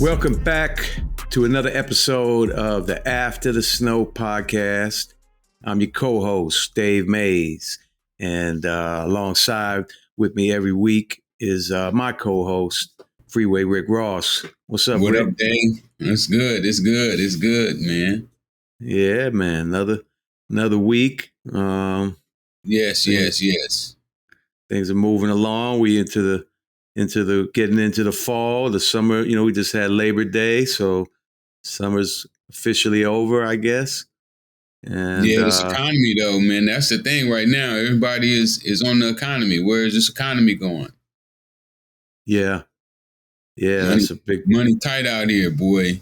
Welcome back to another episode of the After the Snow podcast. I'm your co-host, Dave Mays, and alongside with me every week is my co-host, Freeway Rick Ross. What's up, What Rick? up, Dave? It's good. It's good. It's good, man. Yeah, man. Another week. Yes. Things are moving along. We into the getting into the fall, the summer. You know, we just had Labor Day, so summer's officially over, I guess. And yeah, this economy though, man. That's the thing right now. Everybody is on the economy. Where is this economy going? Yeah, money, that's a big money tight out here, boy.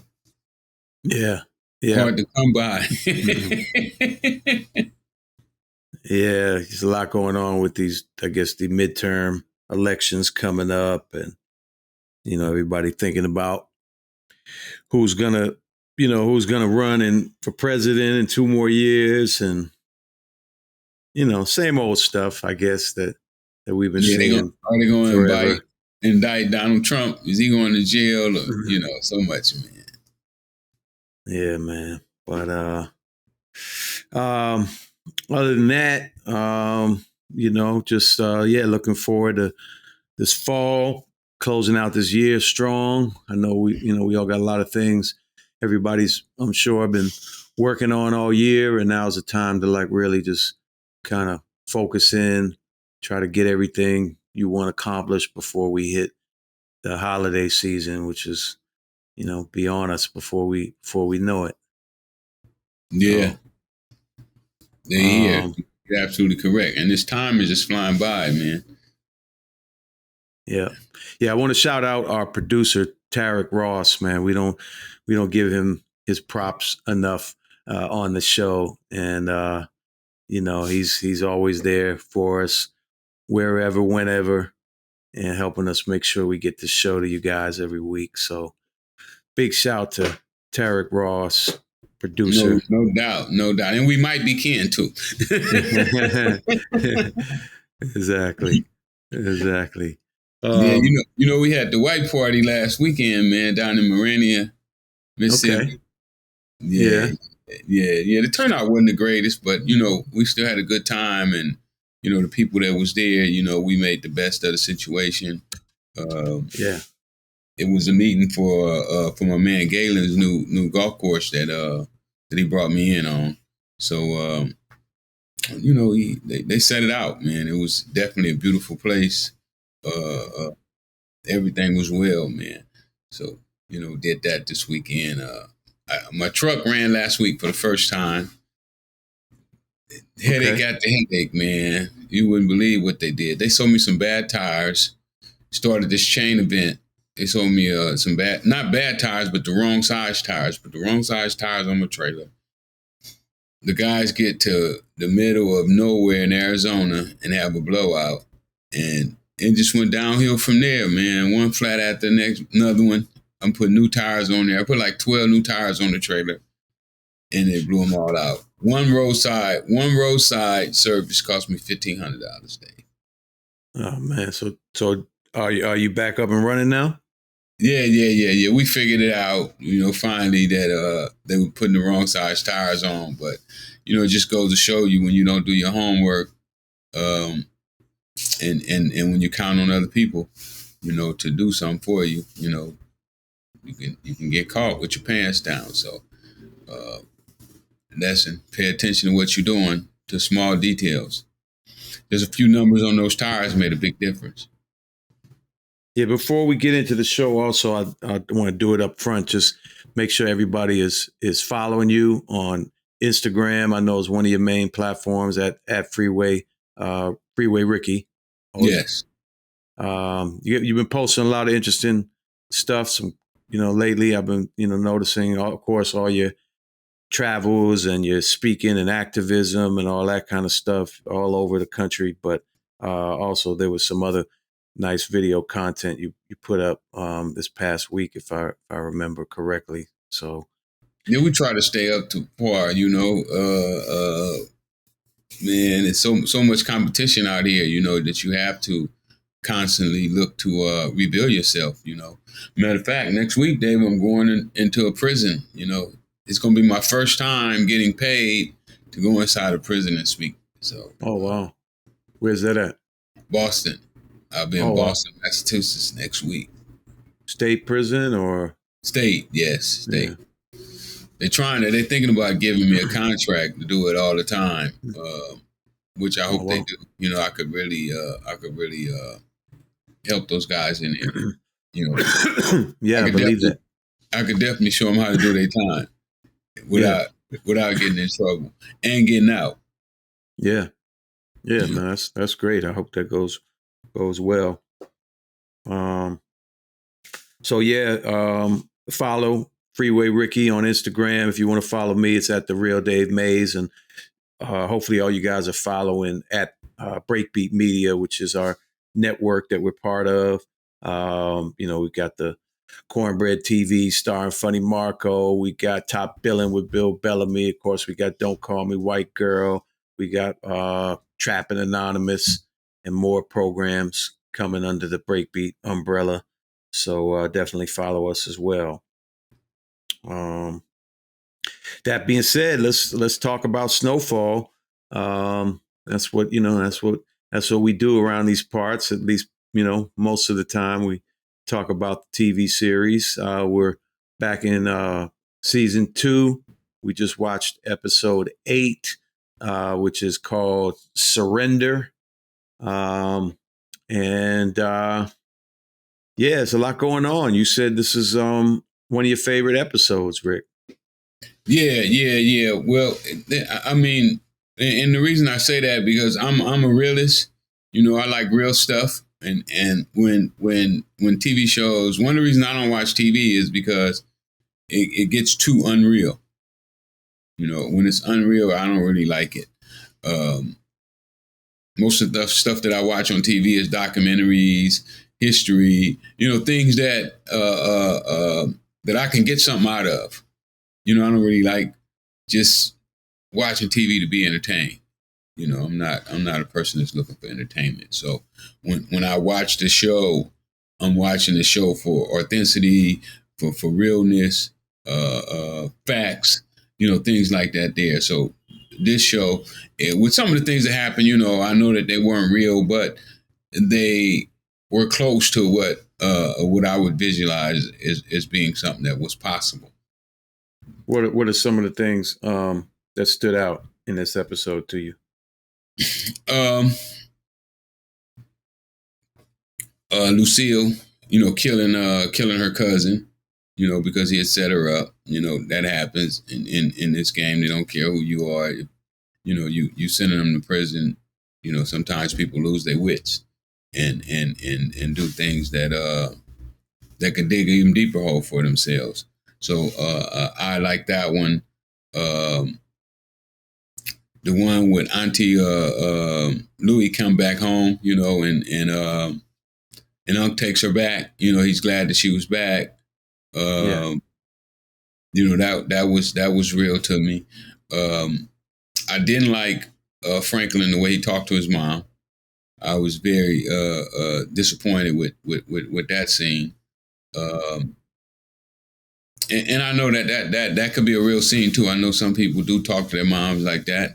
Yeah. Hard to come by. Yeah, there's a lot going on with these, I guess, the midterm elections coming up, and everybody thinking about who's gonna run for president in 2 more years, and same old stuff, I guess, that we've been seeing. Are they going forever. to indict Donald Trump? Is he going to jail? Or, so much, man. Yeah, man. But other than that, looking forward to this fall, closing out this year strong. I know we all got a lot of things everybody's, I'm sure, been working on all year, and now's the time to really just kind of focus in, try to get everything you want accomplished before we hit the holiday season, which is, be on us before we know it. Yeah. Yeah, you're absolutely correct. And this time is just flying by, man. Yeah. I want to shout out our producer, Tarek Ross, man. We don't give him his props enough on the show. And, he's always there for us wherever, whenever, and helping us make sure we get the show to you guys every week. So big shout to Tarek Ross, producer. No doubt. And we might be kin too. Exactly. Yeah, we had the white party last weekend, man, down in Marania, Mississippi. Okay. Yeah. The turnout wasn't the greatest, but we still had a good time, and the people that was there, we made the best of the situation. It was a meeting for my man Galen's new golf course that he brought me in on. So they set it out, man. It was definitely a beautiful place. Everything was well, man. So did that this weekend. My truck ran last week for the first time. Headache got the headache, man. You wouldn't believe what they did. They sold me some bad tires. Started this chain event. They sold me some not bad tires, but the wrong size tires. Put the wrong size tires on my trailer. The guys get to the middle of nowhere in Arizona and have a blowout. And it just went downhill from there, man. One flat after the next, another one. I'm putting new tires on there. I put like 12 new tires on the trailer, and they blew them all out. One roadside service cost me $1,500 a day. Oh man, so are you back up and running now? Yeah. We figured it out, finally that they were putting the wrong size tires on. But, it just goes to show you when you don't do your homework, and when you count on other people, to do something for you, you can get caught with your pants down. So, lesson, pay attention to what you're doing, to small details. There's a few numbers on those tires made a big difference. Yeah, before we get into the show, also, I want to do it up front. Just make sure everybody is following you on Instagram. I know it's one of your main platforms at Freeway Ricky. Yes. You've been posting a lot of interesting stuff. Lately I've been, noticing, of course, all your travels and your speaking and activism and all that kind of stuff all over the country. But also there was some other nice video content you put up this past week, if I remember correctly. So yeah, we try to stay up to par. Man, it's so much competition out here. That you have to constantly look to rebuild yourself. Matter of fact, next week, Dave, I'm going into a prison. It's going to be my first time getting paid to go inside a prison and speak. So, Oh wow, where's that at? Boston. I'll be in Oh wow, Boston, Massachusetts next week. state prison or State, yes, state. yeah. They're thinking about giving me a contract to do it all the time, which I Oh hope they wow, do. I could really help those guys in there. I yeah, I could believe definitely, that. I could definitely show them how to do their time Yeah, without getting in trouble and getting out. yeah, yeah, You know? man, that's great. I hope that goes well. Um, so yeah, follow Freeway Ricky on Instagram. If you want to follow me, it's at the Real Dave Mays, and hopefully all you guys are following at Breakbeat Media, which is our network that we're part of. We've got the Cornbread TV starring Funny Marco. We got Top Billing with Bill Bellamy. Of course, we got Don't Call Me White Girl. We got Trapping Anonymous and more programs coming under the Breakbeat umbrella. So definitely follow us as well. Um, that being said, let's talk about Snowfall. That's what that's what we do around these parts. At least most of the time we talk about the TV series. We're back in season 2. We just watched episode 8, which is called Surrender. Um, and yeah, it's a lot going on. You said this is one of your favorite episodes, Rick. Yeah. Well, I mean, and the reason I say that because I'm a realist. I like real stuff, and when TV shows, one of the reasons I don't watch TV is because it gets too unreal. When it's unreal, I don't really like it. Um, Most of the stuff that I watch on TV is documentaries, history, things that I can get something out of. I don't really like just watching TV to be entertained. I'm not a person that's looking for entertainment. So when I watch the show, I'm watching the show for authenticity, for realness, facts, things like that there. So this show, with some of the things that happened, I know that they weren't real, but they were close to what I would visualize as being something that was possible. What are some of the things that stood out in this episode to you? Um, Lucille, killing her cousin, because he had set her up. That happens in this game. They don't care who you are. You sending them to prison. Sometimes people lose their wits and do things that can dig an even deeper hole for themselves. So I like that one. The one with Auntie Louie come back home, and Unc takes her back. He's glad that she was back. Yeah. That was real to me. I didn't like Franklin the way he talked to his mom. I was very disappointed with that scene. Um, and I know that could be a real scene too. I know some people do talk to their moms like that.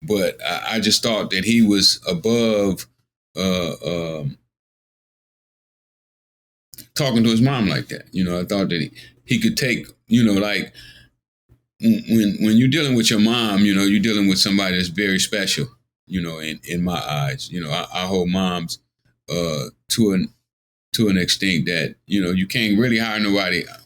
But I just thought that he was above talking to his mom like that. I thought that he could take, like when you're dealing with your mom, you're dealing with somebody that's very special. In my eyes, I hold moms to an extent that you can't really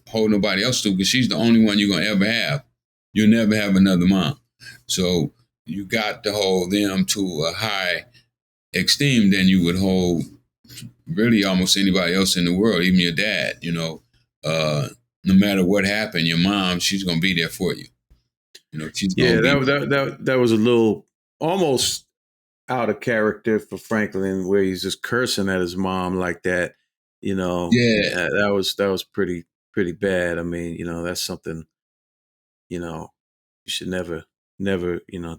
hold nobody else to, because she's the only one you're gonna ever have. You'll never have another mom, so you got to hold them to a high esteem than you would hold really almost anybody else in the world, even your dad. No matter what happened, your mom, she's gonna be there for you. She's gonna Yeah, be. that was a little almost out of character for Franklin, where he's just cursing at his mom like that. Yeah, That was pretty bad. I mean, that's something. You should never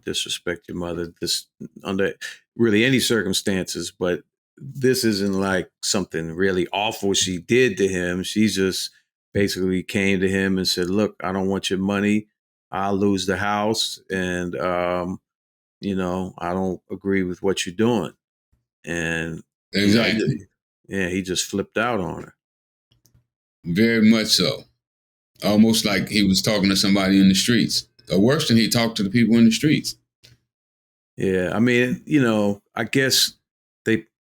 disrespect your mother, just under really any circumstances. But this isn't like something really awful she did to him. She just basically came to him and said, "Look, I don't want your money. I'll lose the house, and I don't agree with what you're doing." And Exactly. he just flipped out on her. Very much so. Almost like he was talking to somebody in the streets. Or worse than he talked to the people in the streets. Yeah, I mean, I guess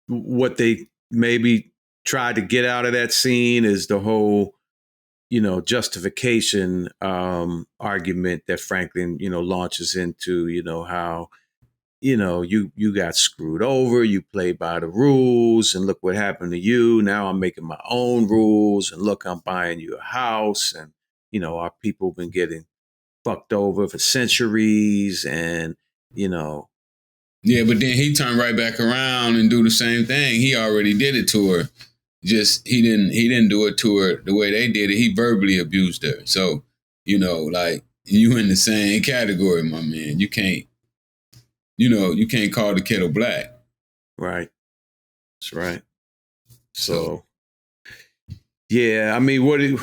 what they maybe tried to get out of that scene is the whole, justification argument that Franklin, launches into, how, you got screwed over, you played by the rules, and look what happened to you. Now I'm making my own rules, and look, I'm buying you a house, and our people been getting fucked over for centuries, and Yeah, but then he turned right back around and do the same thing. He already did it to her. Just he didn't do it to her the way they did it. He verbally abused her. So, like you in the same category, my man. You can't call the kettle black. Right. That's right. So yeah, I mean, what do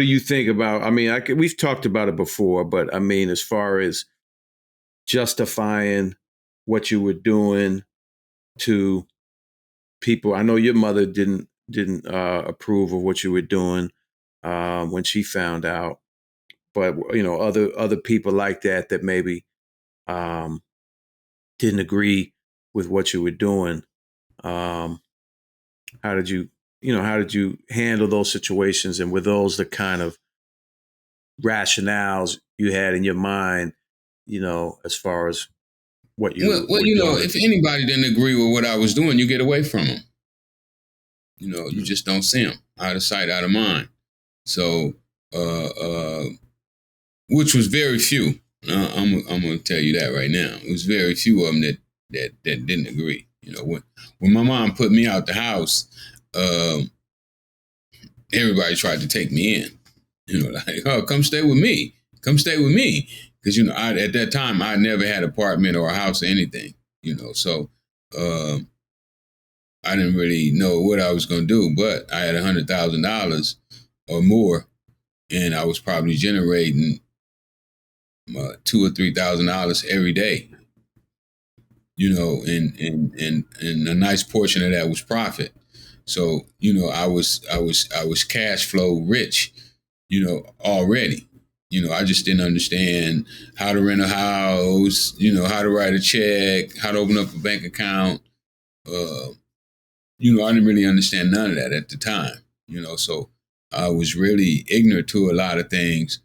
you think about? I mean, we've talked about it before, but I mean, as far as justifying what you were doing to people, I know your mother didn't approve of what you were doing when she found out, but other people like that maybe didn't agree with what you were doing. How did you handle those situations, and were those the kind of rationales you had in your mind, as far as what you Well, were doing? if anybody didn't agree with what I was doing, you get away from them. You just don't see them. Out of sight, out of mind. So, which was very few. I'm going to tell you that right now. It was very few of them that didn't agree. When my mom put me out the house, everybody tried to take me in. Like, oh, come stay with me. Come stay with me. Because, at that time, I never had an apartment or a house or anything. So I didn't really know what I was going to do, but I had $100,000 or more, and I was probably generating $2,000 or $3,000 every day. And a nice portion of that was profit. So I was cash flow rich, already. I just didn't understand how to rent a house, how to write a check, how to open up a bank account. I didn't really understand none of that at the time. So I was really ignorant to a lot of things.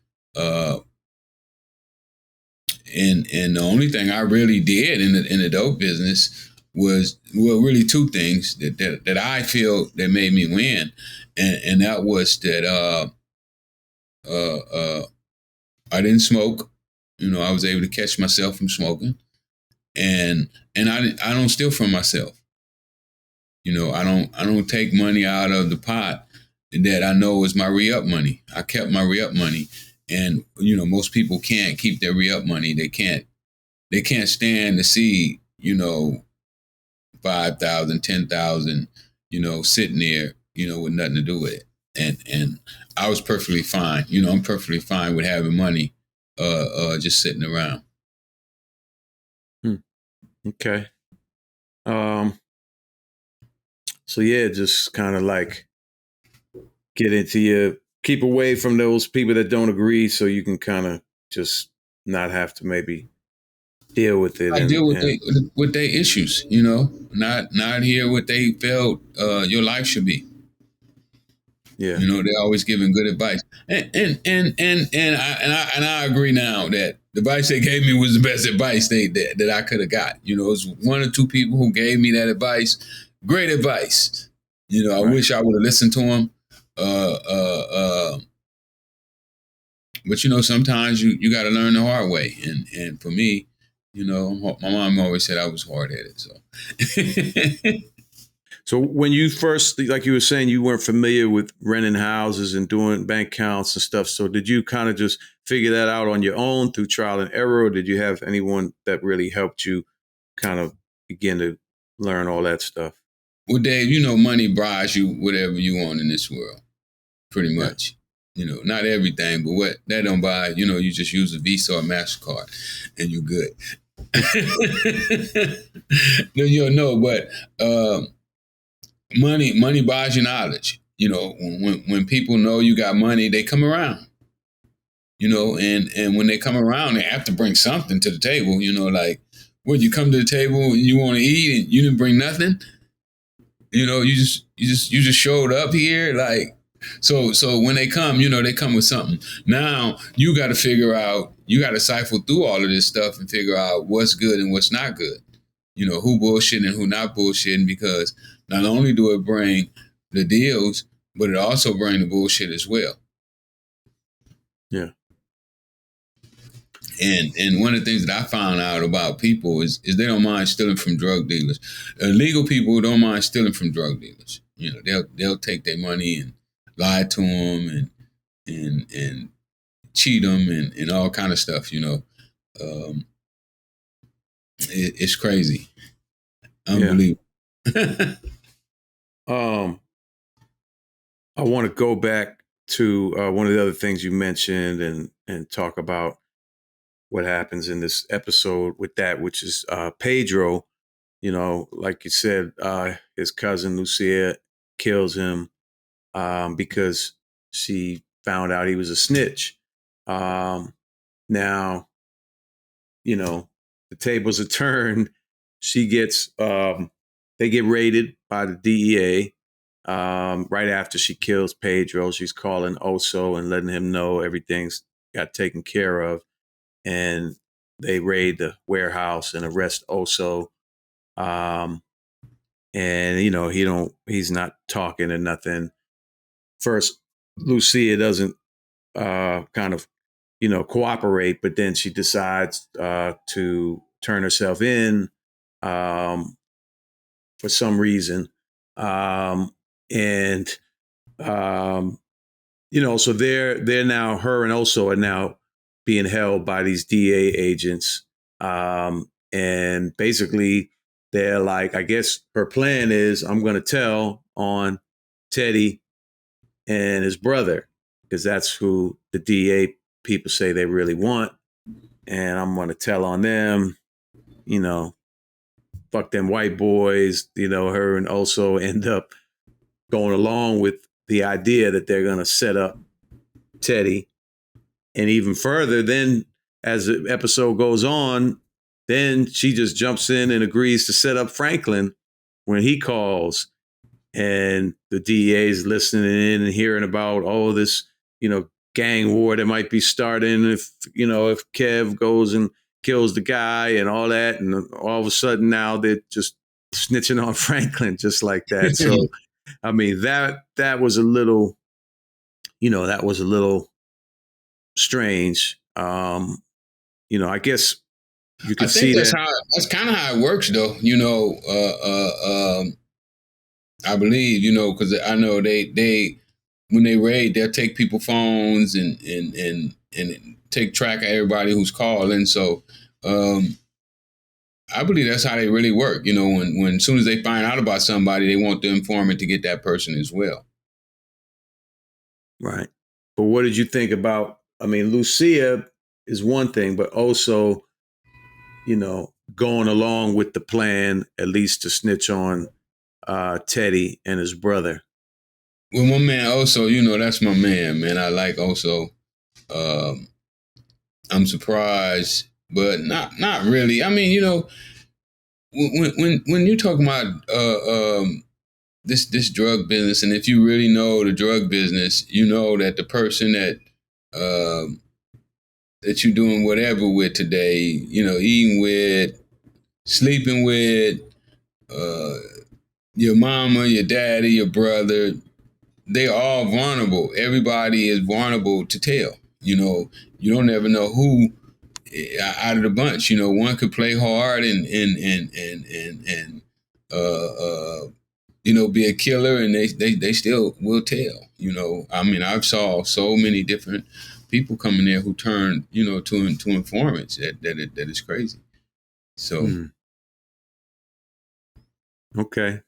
And the only thing I really did in the dope business was, really two things that I feel that made me win, and that was that I didn't smoke. I was able to catch myself from smoking, and I don't steal from myself. I don't take money out of the pot that I know is my re-up money. I kept my re-up money, and most people can't keep their re-up money. They can't stand to see 5,000, 10,000, sitting there, with nothing to do with it. And I was perfectly fine. I'm perfectly fine with having money, just sitting around. Okay. So yeah, just kind of like keep away from those people that don't agree, so you can kind of just not have to maybe deal with it. I deal with their issues, not hear what they felt your life should be. Yeah. They're always giving good advice, and I agree now that the advice they gave me was the best advice that I could have got. It was one or two people who gave me that advice. Great advice. I wish I would have listened to them. But sometimes you got to learn the hard way, and for me, my mom always said I was hard headed. So. So when you first, like you were saying, you weren't familiar with renting houses and doing bank counts and stuff. So did you kind of just figure that out on your own through trial and error, or did you have anyone that really helped you kind of begin to learn all that stuff. Well, Dave, you know, money buys you whatever you want in this world, pretty much. You know, not everything, but what that don't buy, you know, you just use a Visa or MasterCard and you good. No, you don't know, but money buys you knowledge. You know, when people know you got money, they come around. You know, and when they come around, they have to bring something to the table. You know, like when you come to the table and you want to eat and you didn't bring nothing. You know, you just showed up here, like so when they come, you know, they come with something. Now you got to figure out, you got to cipher through all of this stuff and figure out what's good and what's not good. You know, who bullshitting and who not bullshitting, because not only do it bring the deals, but it also bring the bullshit as well. Yeah. And one of the things that I found out about people is they don't mind stealing from drug dealers. Legal people don't mind stealing from drug dealers. You know, they'll take their money and lie to them and cheat them and all kind of stuff. You know, it's crazy, unbelievable. Yeah. I want to go back to one of the other things you mentioned and talk about what happens in this episode with that, which is Pedro. You know, like you said, his cousin Lucia kills him because she found out he was a snitch. Now, you know, the tables are turned. She gets, they get raided by the DEA. Right after she kills Pedro, she's calling Oso and letting him know everything's got taken care of. And they raid the warehouse and arrest Oso. And you know, he's not talking or nothing. First, Lucia doesn't kind of, you know, cooperate, but then she decides to turn herself in for some reason. And you know, so they're now, her and Oso are now being held by these DA agents. And basically they're like, I guess her plan is, I'm going to tell on Teddy and his brother, because that's who the DA people say they really want. And I'm going to tell on them, you know, fuck them white boys. You know, her and Oso end up going along with the idea that they're going to set up Teddy. And even further, then as the episode goes on, then she just jumps in and agrees to set up Franklin when he calls. And the DEA is listening in and hearing about, oh, this, you know, gang war that might be starting if, you know, if Kev goes and kills the guy and all that. And all of a sudden now they're just snitching on Franklin just like that. So, I mean, that was a little, you know, that was a little strange. You know, I guess you could see that's that. that's kind of how it works, though. You know, I believe, you know, because I know they when they raid, they'll take people's phones and take track of everybody who's calling. So I believe that's how they really work. You know, when as soon as they find out about somebody, they want the informant to get that person as well. Right. But what did you think about, I mean, Lucia is one thing, but also, you know, going along with the plan, at least to snitch on Teddy and his brother. Well, my man Oso, you know, that's my man. I like Oso. I'm surprised, but not really. I mean, you know, when you're talking about this drug business, and if you really know the drug business, you know that the person that that you're doing whatever with today, you know, eating with, sleeping with, your mama, your daddy, your brother, they're all vulnerable. Everybody is vulnerable to tell. You know, you don't ever know who out of the bunch. You know, one could play hard and you know, be a killer, and they still will tell. You know, I mean, I've saw so many different people coming there who turn, you know, to informants that is crazy. So. Okay.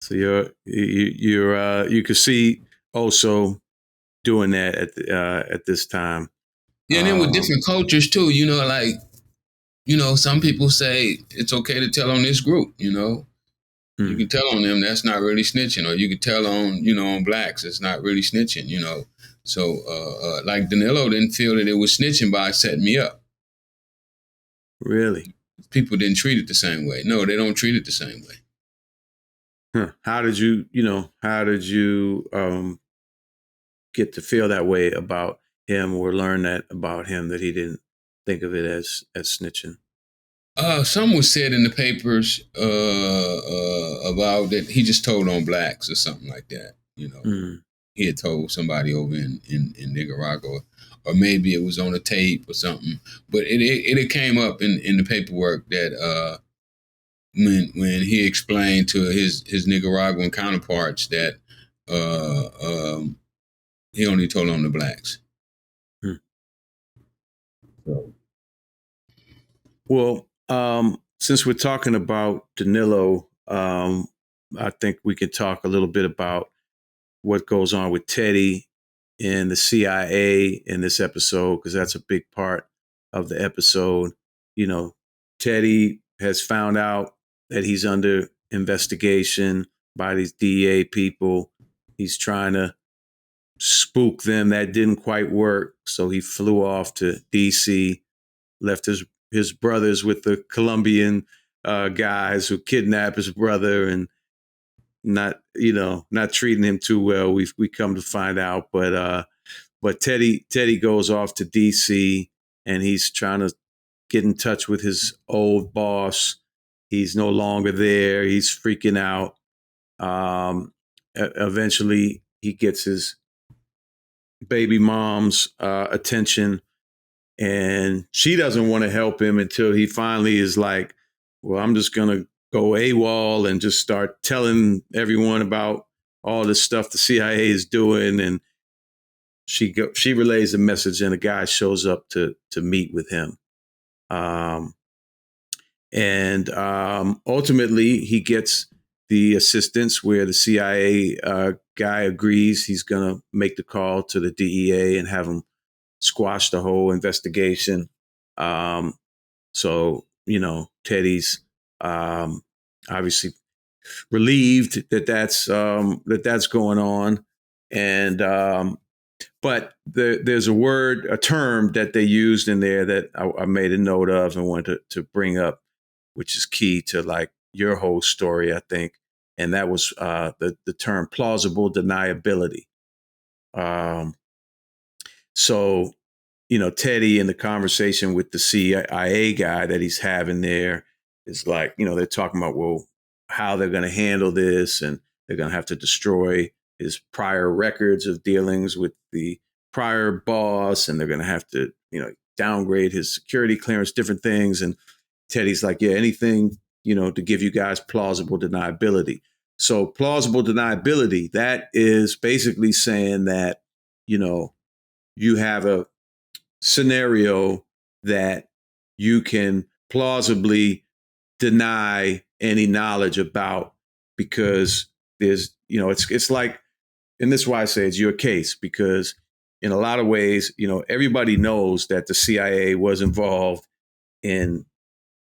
So you could see also doing that at this time. Yeah, and then with different cultures too, like, some people say it's okay to tell on this group, You Hmm. can tell on them that's not really snitching, or you can tell on, on blacks it's not really snitching. So, like Danilo didn't feel that it was snitching by setting me up. Really? People didn't treat it the same way. No, they don't treat it the same way. Huh. How did you get to feel that way about him, or learn that about him, that he didn't think of it as snitching? Some was said in the papers about that he just told on blacks or something like that. Mm. He had told somebody over in Nicaragua, or maybe it was on a tape or something. But it came up in the paperwork that when he explained to his Nicaraguan counterparts that uh, um, he only told on the blacks. Mm. So. Well, since we're talking about Danilo, I think we could talk a little bit about what goes on with Teddy and the CIA in this episode, because that's a big part of the episode. Teddy has found out that he's under investigation by these DEA people. He's trying to spook them. That didn't quite work. So he flew off to DC, left his brothers with the Colombian guys who kidnapped his brother, and not treating him too well. We come to find out, but Teddy goes off to DC, and he's trying to get in touch with his old boss. He's no longer there. He's freaking out. Eventually, he gets his baby mom's attention, and she doesn't want to help him until he finally is like, well, I'm just going to go AWOL and just start telling everyone about all this stuff the CIA is doing. And she relays the message, and a guy shows up to meet with him. And ultimately, he gets the assistance where the CIA guy agrees he's going to make the call to the DEA and have them squash the whole investigation. So, Teddy's obviously relieved that that's going on, and but there's a term that they used in there that I made a note of and wanted to bring up, which is key to like your whole story, I think, and that was the term plausible deniability. Um, so Teddy, in the conversation with the CIA guy that he's having there, is like, they're talking about, well, how they're going to handle this, and they're going to have to destroy his prior records of dealings with the prior boss, and they're going to have to, downgrade his security clearance, different things. And Teddy's like, yeah, anything, to give you guys plausible deniability. So plausible deniability, that is basically saying that, you have a scenario that you can plausibly deny any knowledge about, because there's, it's like, and this is why I say it's your case, because in a lot of ways, everybody knows that the CIA was involved in,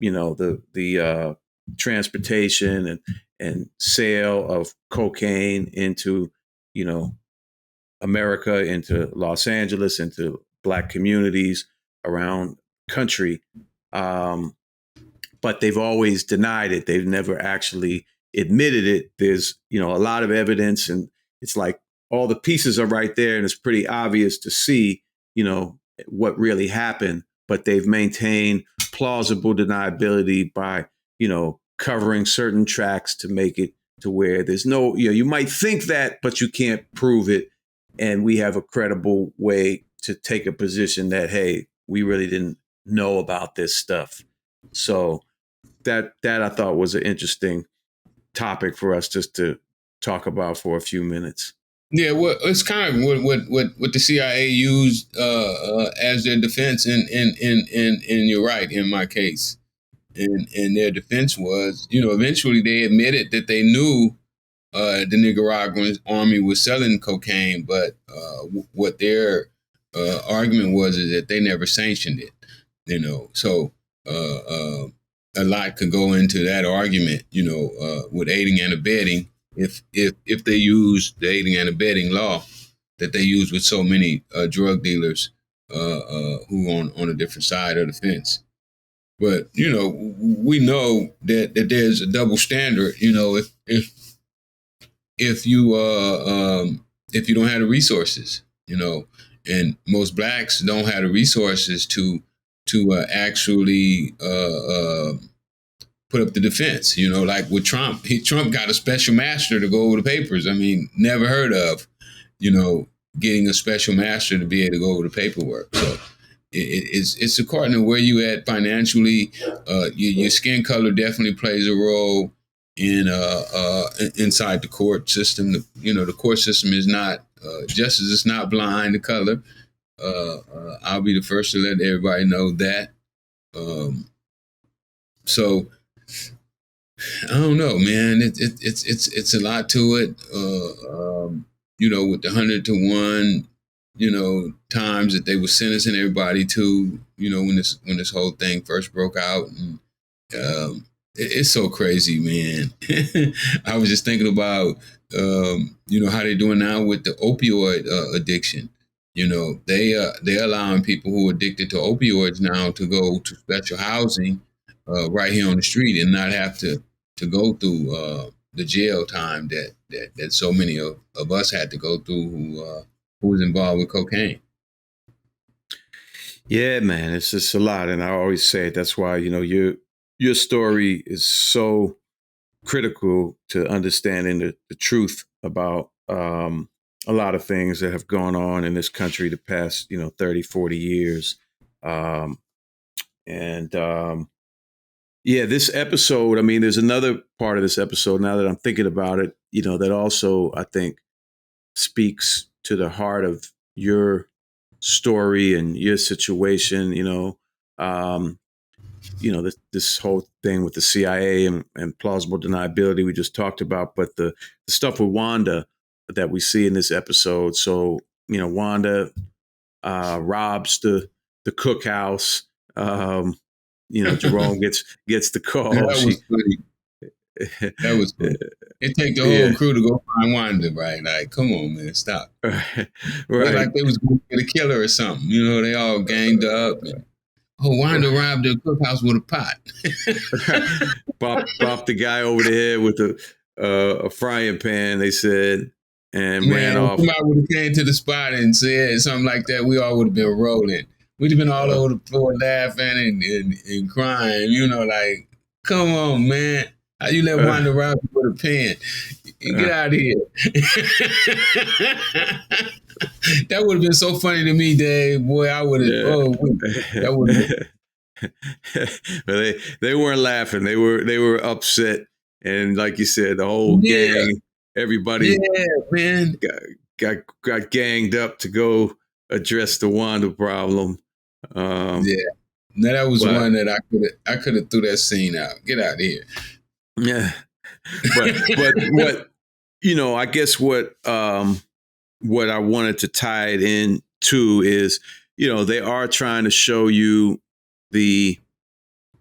the transportation and sale of cocaine into, you know, America, into Los Angeles, into Black communities around country. Um, but they've always denied it. They've never actually admitted it. There's, a lot of evidence, and it's like all the pieces are right there, and it's pretty obvious to see, what really happened. But they've maintained plausible deniability by, covering certain tracks to make it to where there's no, you might think that, but you can't prove it. And we have a credible way to take a position that, hey, we really didn't know about this stuff. So that I thought was an interesting topic for us just to talk about for a few minutes. Yeah, well, it's kind of what the CIA used as their defense, and you're right in my case, and their defense was, eventually they admitted that they knew the Nicaraguan army was selling cocaine, but what their argument was is that they never sanctioned it. So a lot could go into that argument. With aiding and abetting, if they use the aiding and abetting law that they use with so many drug dealers who on a different side of the fence. But we know that there's a double standard. If you don't have the resources, and most blacks don't have the resources to actually put up the defense. Like with Trump, Trump got a special master to go over the papers. I mean, never heard of, getting a special master to be able to go over the paperwork. So it's according to where you at financially. Your skin color definitely plays a role in inside the court system. The court system is not justice is not blind to color. I'll be the first to let everybody know that. So I don't know, man. It's a lot to it. With the 100-to-1, times that they were sentencing everybody to, when this whole thing first broke out, and it's so crazy, man. I was just thinking about, how they're doing now with the opioid addiction. They're allowing people who are addicted to opioids now to go to special housing right here on the street and not have to go through the jail time that so many of us had to go through who was involved with cocaine. Yeah, man, it's just a lot, and I always say it. That's why your story is so critical to understanding the truth about a lot of things that have gone on in this country the past 30, 40 years. Yeah, this episode, I mean, there's another part of this episode now that I'm thinking about it, that also I think speaks to the heart of your story and your situation. This whole thing with the CIA and plausible deniability we just talked about, but the stuff with Wanda that we see in this episode. So, Wanda robs the cookhouse. Jerome gets the call. That was funny. That was funny. It take the whole crew to go find Wanda, right? Like, come on, man, stop. Right. Like they was going to get a killer or something. They all ganged up. And, Wanda robbed the cookhouse with a pot. Bopped the guy over the head with a frying pan, they said, and ran off. Somebody would have came to the spot and said something like that, we all would have been rolling. We'd have been all over the floor laughing and crying, like, come on, man. How you let Wanda rob you with a pen? Get out of here. That would have been so funny to me, Dave. Boy, I would have. That would have. They weren't laughing. They were upset, and like you said, the whole gang, everybody, man, got ganged up to go address the Wanda problem. No, that was one that I could have threw that scene out. Get out of here. Yeah, but what I guess what I wanted to tie it in to is they are trying to show you the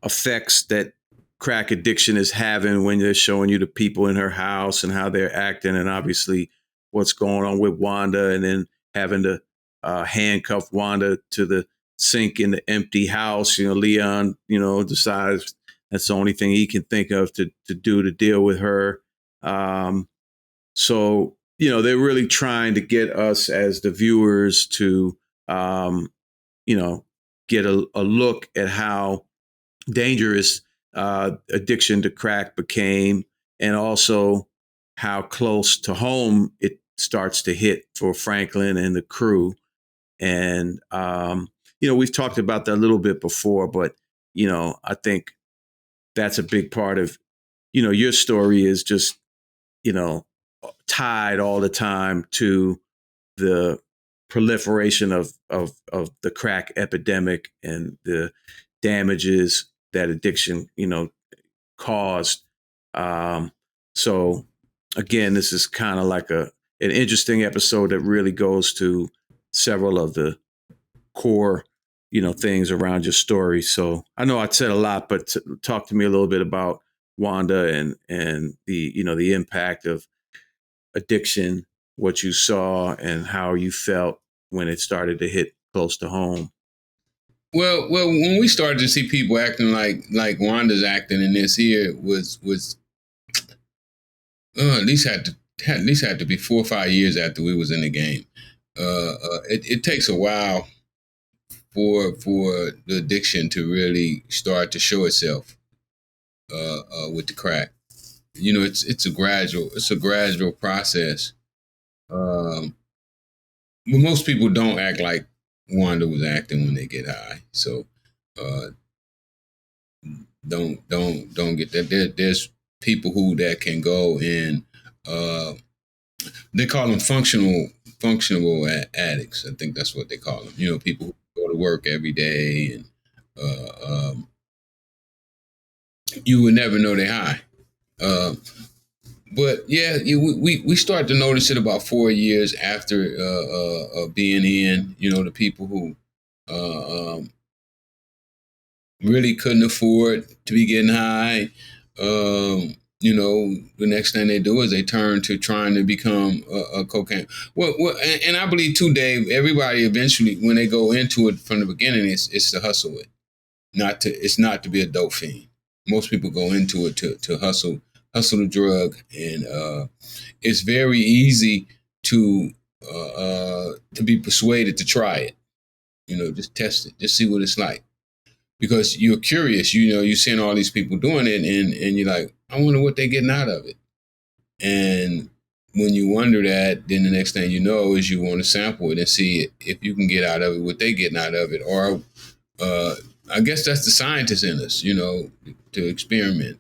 effects that crack addiction is having when they're showing you the people in her house and how they're acting, and obviously what's going on with Wanda, and then having to handcuff Wanda to the sink in the empty house. Leon decides that's the only thing he can think of to do to deal with her. So they're really trying to get us as the viewers to get a look at how dangerous addiction to crack became, and also how close to home it starts to hit for Franklin and the crew. And we've talked about that a little bit before, but I think that's a big part of your story is just tied all the time to the proliferation of the crack epidemic and the damages that addiction, caused. So again, this is kind of like an interesting episode that really goes to several of the core, things around your story. So I know I said a lot, but talk to me a little bit about Wanda and the impact of addiction, what you saw, and how you felt when it started to hit close to home. Well, when we started to see people acting like Wanda's acting in this here was at least had to be 4 or 5 years after we was in the game. It takes a while for the addiction to really start to show itself with the crack. It's a gradual process. But most people don't act like Wanda was acting when they get high. So uh, don't get that. There's people that can go in. They call them functional addicts. I think that's what they call them. People who go to work every day and you would never know they're high. But yeah, we start to notice it about 4 years after being in. The people who really couldn't afford to be getting high. The next thing they do is they turn to trying to become a cocaine. Well, and I believe too, Dave. Everybody eventually, when they go into it from the beginning, it's to hustle it, it's not to be a dope fiend. Most people go into it to hustle the drug, and it's very easy to be persuaded to try it. Just test it, just see what it's like. Because you're curious, you're seeing all these people doing it, and you're like, I wonder what they're getting out of it. And when you wonder that, then the next thing you know is you want to sample it and see if you can get out of it what they're getting out of it. Or I guess that's the scientist in us, to experiment.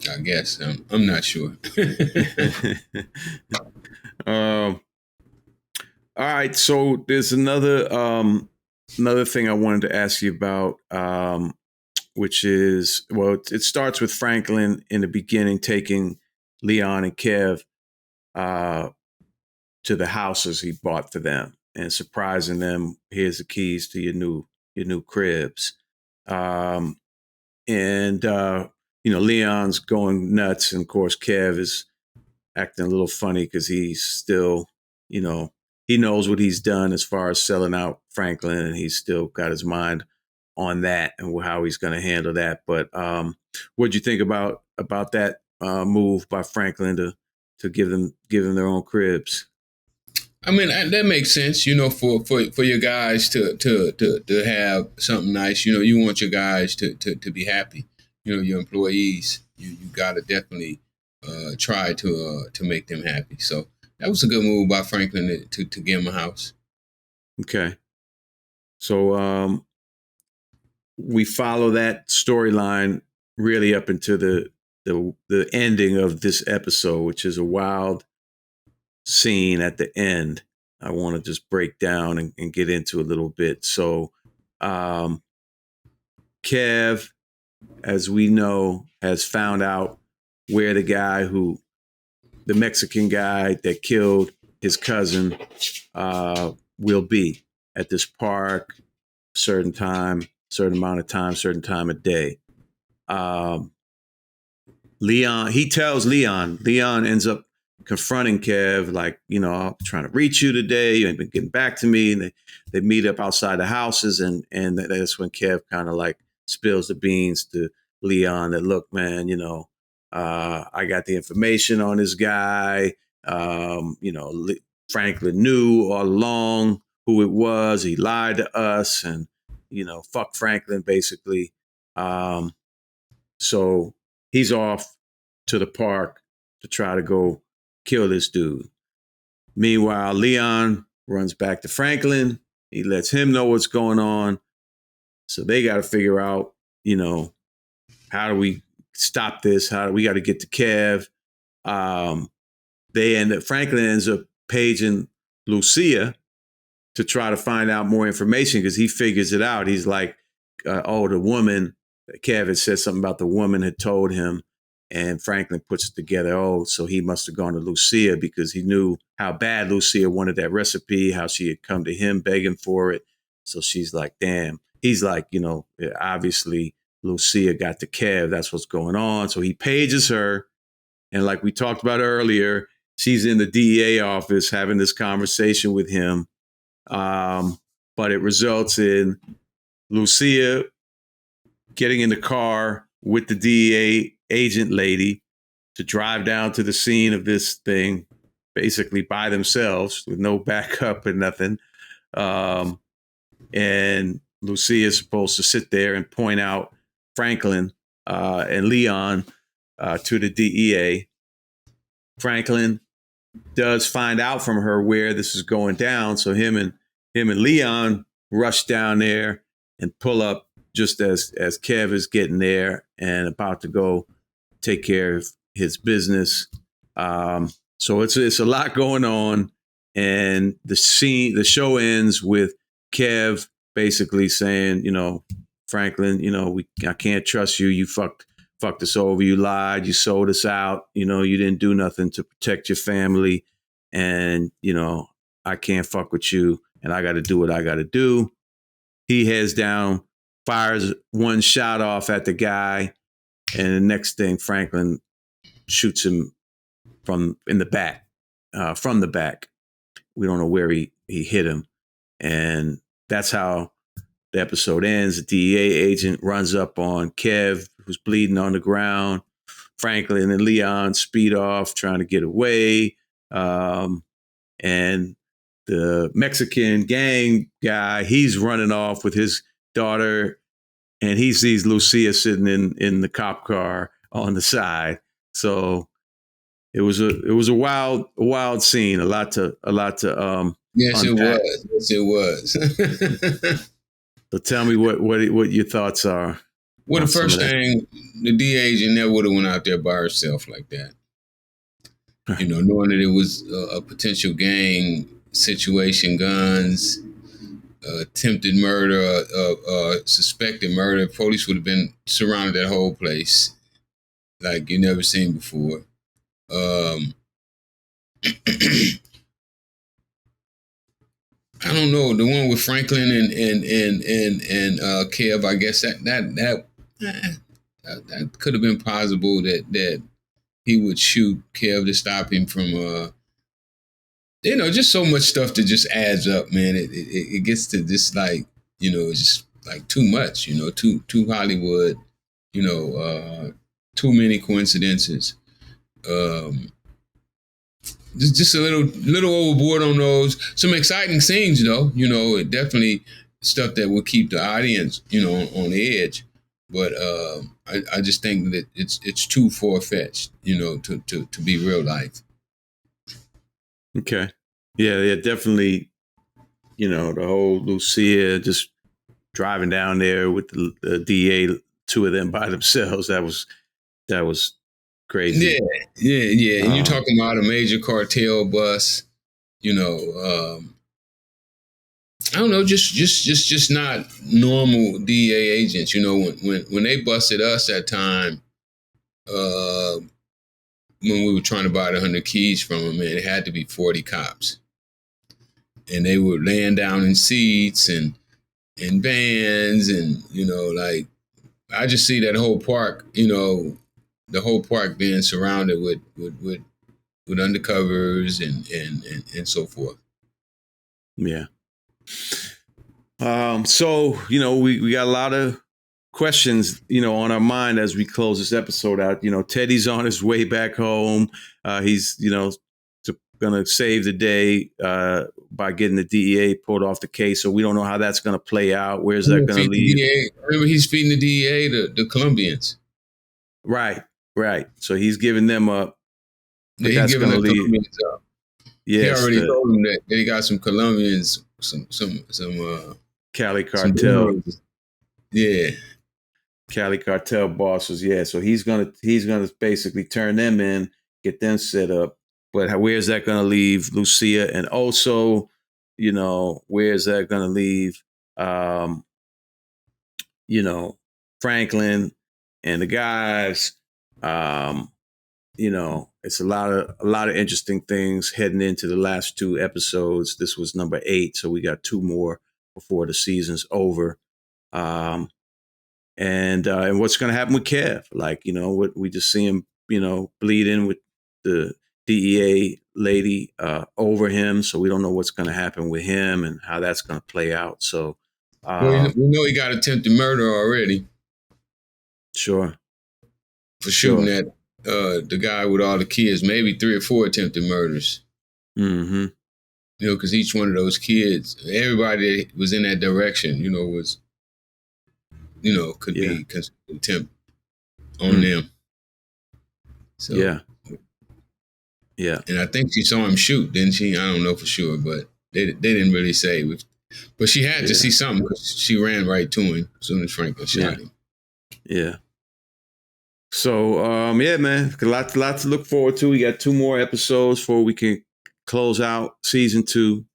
I guess. I'm not sure. All right. So there's another thing I wanted to ask you about, which is, well, it starts with Franklin in the beginning taking Leon and Kev to the houses he bought for them and surprising them. Here's the keys to your new cribs. Leon's going nuts. And of course, Kev is acting a little funny because he's still, he knows what he's done as far as selling out Franklin, and he's still got his mind on that and how he's going to handle that. But what'd you think about that move by Franklin to give them their own cribs? I mean, that makes sense, for your guys to have something nice. You want your guys to be happy. Your employees, you got to definitely try to make them happy. So that was a good move by Franklin to give him a house. Okay. So we follow that storyline really up into the ending of this episode, which is a wild scene at the end. I want to just break down and get into a little bit. So Kev, as we know, has found out where the Mexican guy that killed his cousin will be at this park, certain amount of time, certain time of day. He tells Leon ends up confronting Kev, like, I'm trying to reach you today. You ain't been getting back to me. And they meet up outside the houses. And that's when Kev kind of like spills the beans to Leon that, look, man, I got the information on this guy. Franklin knew all along who it was. He lied to us and, fuck Franklin, basically. So he's off to the park to try to go kill this dude. Meanwhile, Leon runs back to Franklin. He lets him know what's going on. So they got to figure out, how do we stop this? We got to get to Kev. Franklin ends up paging Lucia to try to find out more information because he figures it out. He's like, the woman, Kev had said something about the woman had told him, and Franklin puts it together. Oh, so he must have gone to Lucia because he knew how bad Lucia wanted that recipe, how she had come to him begging for it. So she's like, damn. He's like, obviously Lucia got to Kev. That's what's going on. So he pages her. And like we talked about earlier, she's in the DEA office having this conversation with him. But it results in Lucia getting in the car with the DEA agent lady to drive down to the scene of this thing, basically by themselves with no backup and nothing. And Lucia is supposed to sit there and point out Franklin and Leon to the DEA. Franklin does find out from her where this is going down, so him and Leon rush down there and pull up just as Kev is getting there and about to go take care of his business. So it's a lot going on, and the show ends with Kev basically saying, Franklin, I can't trust you. You fucked us over. You lied. You sold us out. You didn't do nothing to protect your family, and I can't fuck with you, and I got to do what I got to do. He heads down, fires one shot off at the guy, and the next thing, Franklin shoots him from the back. We don't know where he hit him, and that's how the episode ends. The DEA agent runs up on Kev, who's bleeding on the ground. Franklin and Leon speed off, trying to get away, and the Mexican gang guy, he's running off with his daughter, and he sees Lucia sitting in the cop car on the side. So it was a wild scene. A lot to Yes, unpack. it was. So tell me what your thoughts are. Well, the first thing, the DA agent never would have went out there by herself like that. Knowing that it was a potential gang situation, guns, attempted murder, suspected murder. Police would have been surrounded that whole place like you never seen before. I don't know, the one with Franklin and Kev. I guess that could have been possible that he would shoot Kev to stop him from just so much stuff that just adds up, man. It gets to this like it's just like too much, too Hollywood, too many coincidences. Just a little overboard on those. Some exciting scenes though, it definitely stuff that will keep the audience, on edge. But I just think that it's too far-fetched, to be real life. Okay. Yeah, definitely. The whole Lucia just driving down there with the DA, two of them by themselves. That was crazy. Yeah. And you're talking about a major cartel bus, I don't know, just not normal DEA agents. When they busted us that time, when we were trying to buy the 100 keys from them, man, it had to be 40 cops. And they were laying down in seats and in vans and, like, I just see that whole park, the whole park being surrounded with undercovers and so forth. Yeah. So, we got a lot of questions, on our mind as we close this episode out. Teddy's on his way back home. He's, going to save the day by getting the DEA pulled off the case. So we don't know how that's going to play out. Where's that going to lead? Remember, he's feeding the DEA the Colombians. Right. So he's giving them up. Yeah, he's giving the Colombians up. Yes, he already told them that they got some Colombians, some Cali cartel. Yeah. Cali cartel bosses. Yeah. So he's gonna basically turn them in, get them set up. But where's that going to leave Lucia? And also, where's that going to leave you know, Franklin and the guys. You know, it's a lot of interesting things heading into the last 2 episodes. This was number 8, so we got 2 more before the season's over. And what's going to happen with Kev? Like, you know, we just see him, you know, bleeding with the DEA lady over him, so we don't know what's going to happen with him and how that's going to play out. So, Well, we know he got attempted murder already. Sure. For shooting at the guy with all the kids, maybe 3 or 4 attempted murders. Mm-hmm. You know, because each one of those kids, everybody that was in that direction, you know, was, you know, could be considered attempt on them. So yeah. And I think she saw him shoot, didn't she? I don't know for sure, but they didn't really say. But she had to see something because she ran right to him as soon as Franklin shot him. Yeah. So, man, lots to look forward to. We got 2 more episodes before we can close out season 2.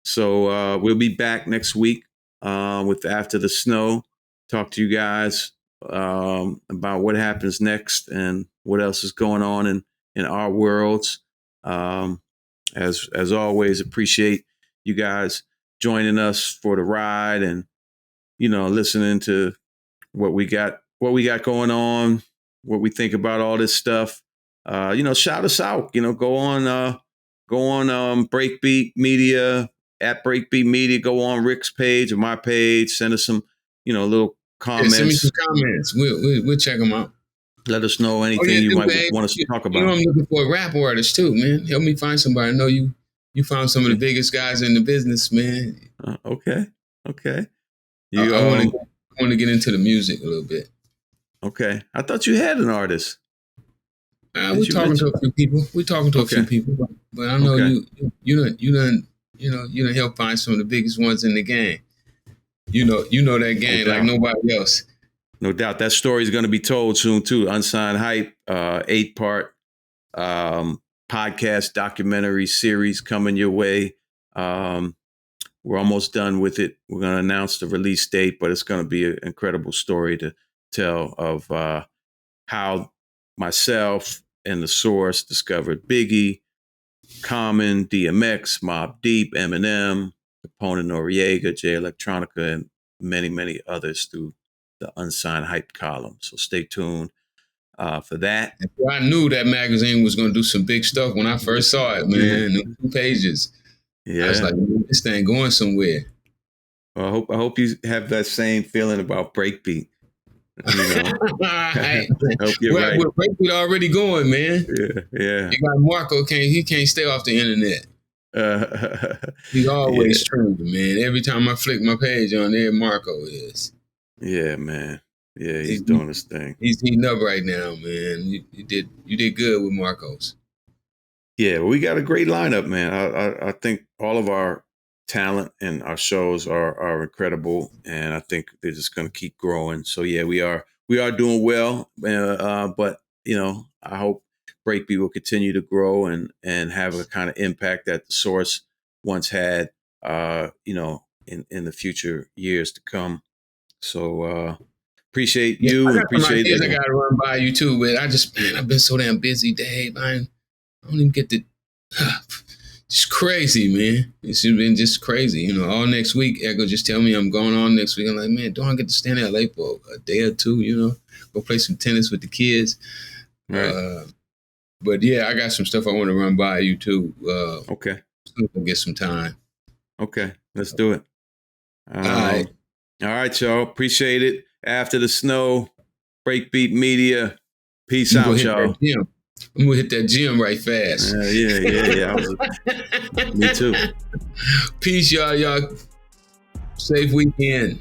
So we'll be back next week with After the Snow. Talk to you guys about what happens next and what else is going on in our worlds. As always, appreciate you guys joining us for the ride and, you know, listening to what we got going on, what we think about all this stuff. You know, shout us out. You know, go on Breakbeat Media, at Breakbeat Media. Go on Rick's page or my page. Send us some, you know, little comments. Yeah, send me some comments. We'll check them out. Let us know anything you might want us to talk about. You know, I'm looking for a rap artist too, man. Help me find somebody. I know you found some of the biggest guys in the business, man. Okay. I want to get into the music a little bit. Okay. I thought you had an artist. We're talking to a few people. But I know you done help find some of the biggest ones in the game. You know that game like nobody else. No doubt. That story is going to be told soon too. Unsigned Hype, 8-part podcast documentary series coming your way. We're almost done with it. We're going to announce the release date, but it's going to be an incredible story to tell of how myself and the Source discovered Biggie, Common, DMX, Mobb Deep, Eminem, Capone Noriega, Jay Electronica, and many, many others through the Unsigned Hype column. So stay tuned for that. I knew that magazine was going to do some big stuff when I first saw it, man. The 2 pages. Yeah. I was like, this thing going somewhere. Well, I hope you have that same feeling about Breakbeat. You know? I hope you're right. Breakbeat already going, man. Yeah. You got Marco. He can't stay off the internet. He's always trending, man. Every time I flick my page on there, Marco is. Yeah, man. Yeah, he's doing his thing. He's heating up right now, man. You did good with Marcos. Yeah, well, we got a great lineup, man. I think all of our talent and our shows are incredible, and I think they're just going to keep growing. So yeah, we are doing well, but you know, I hope Breakbeat will continue to grow and have a kind of impact that the Source once had, you know, in the future years to come. So appreciate you. I appreciate it. I got to run by you too, but I've been so damn busy, Dave. I don't even get to. It's crazy, man. It's been just crazy. You know, all next week, Echo just tell me I'm going on next week. I'm like, man, don't I get to stand at LA for a day or 2, you know, go play some tennis with the kids. Right. But yeah, I got some stuff I want to run by you too. Okay. I'll get some time. Okay, let's do it. All right, y'all. Appreciate it. After the Snow, Breakbeat Media. Peace out, y'all. I'm going to hit that gym right fast. Yeah. Me too. Peace, y'all. Safe weekend.